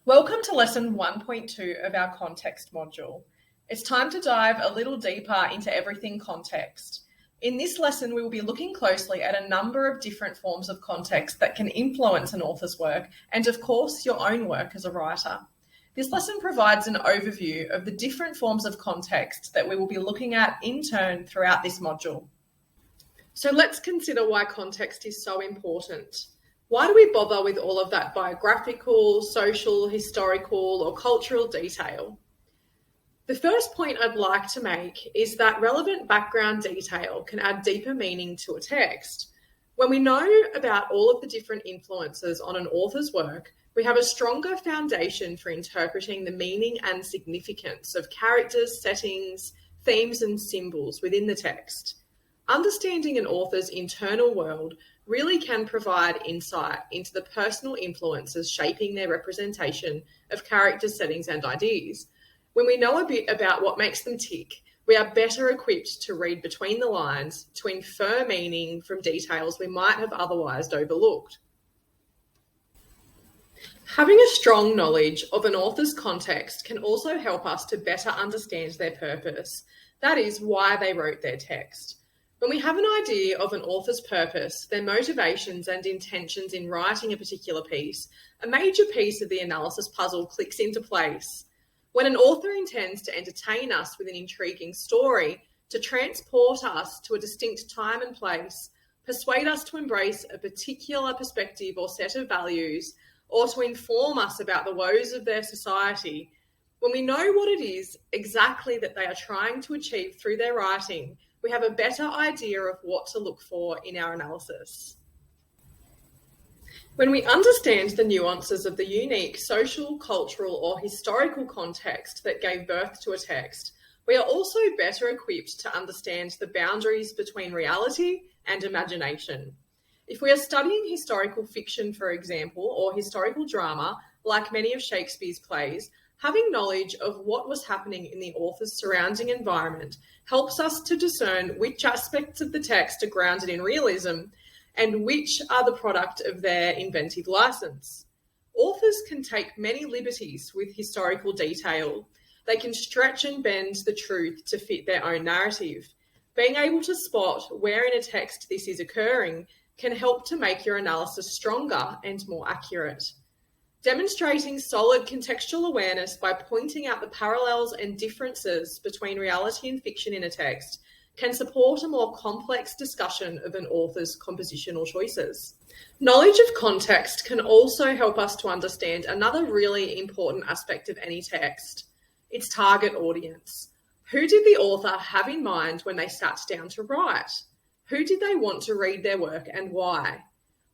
Welcome to Lesson 1.2 of our Context module. It's time to dive a little deeper into everything context. In this lesson, we will be looking closely at a number of different forms of context that can influence an author's work and, of course, your own work as a writer. This lesson provides an overview of the different forms of context that we will be looking at in turn throughout this module. So let's consider why context is so important. Why do we bother with all of that biographical, social, historical, or cultural detail? The first point I'd like to make is that relevant background detail can add deeper meaning to a text. When we know about all of the different influences on an author's work, we have a stronger foundation for interpreting the meaning and significance of characters, settings, themes, and symbols within the text. Understanding an author's internal world really can provide insight into the personal influences shaping their representation of characters, settings, and ideas. When we know a bit about what makes them tick, we are better equipped to read between the lines to infer meaning from details we might have otherwise overlooked. Having a strong knowledge of an author's context can also help us to better understand their purpose. That is, why they wrote their text. When we have an idea of an author's purpose, their motivations and intentions in writing a particular piece, a major piece of the analysis puzzle clicks into place. When an author intends to entertain us with an intriguing story, to transport us to a distinct time and place, persuade us to embrace a particular perspective or set of values, or to inform us about the woes of their society, when we know what it is exactly that they are trying to achieve through their writing, we have a better idea of what to look for in our analysis. When we understand the nuances of the unique social, cultural, or historical context that gave birth to a text, we are also better equipped to understand the boundaries between reality and imagination. If we are studying historical fiction, for example, or historical drama, like many of Shakespeare's plays, having knowledge of what was happening in the author's surrounding environment helps us to discern which aspects of the text are grounded in realism and which are the product of their inventive license. Authors can take many liberties with historical detail. They can stretch and bend the truth to fit their own narrative. Being able to spot where in a text this is occurring can help to make your analysis stronger and more accurate. Demonstrating solid contextual awareness by pointing out the parallels and differences between reality and fiction in a text can support a more complex discussion of an author's compositional choices. Knowledge of context can also help us to understand another really important aspect of any text, its target audience. Who did the author have in mind when they sat down to write? Who did they want to read their work and why?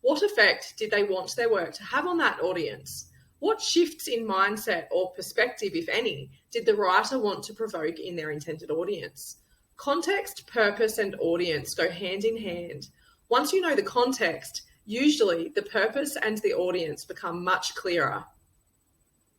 What effect did they want their work to have on that audience? What shifts in mindset or perspective, if any, did the writer want to provoke in their intended audience? Context, purpose, and audience go hand in hand. Once you know the context, usually the purpose and the audience become much clearer.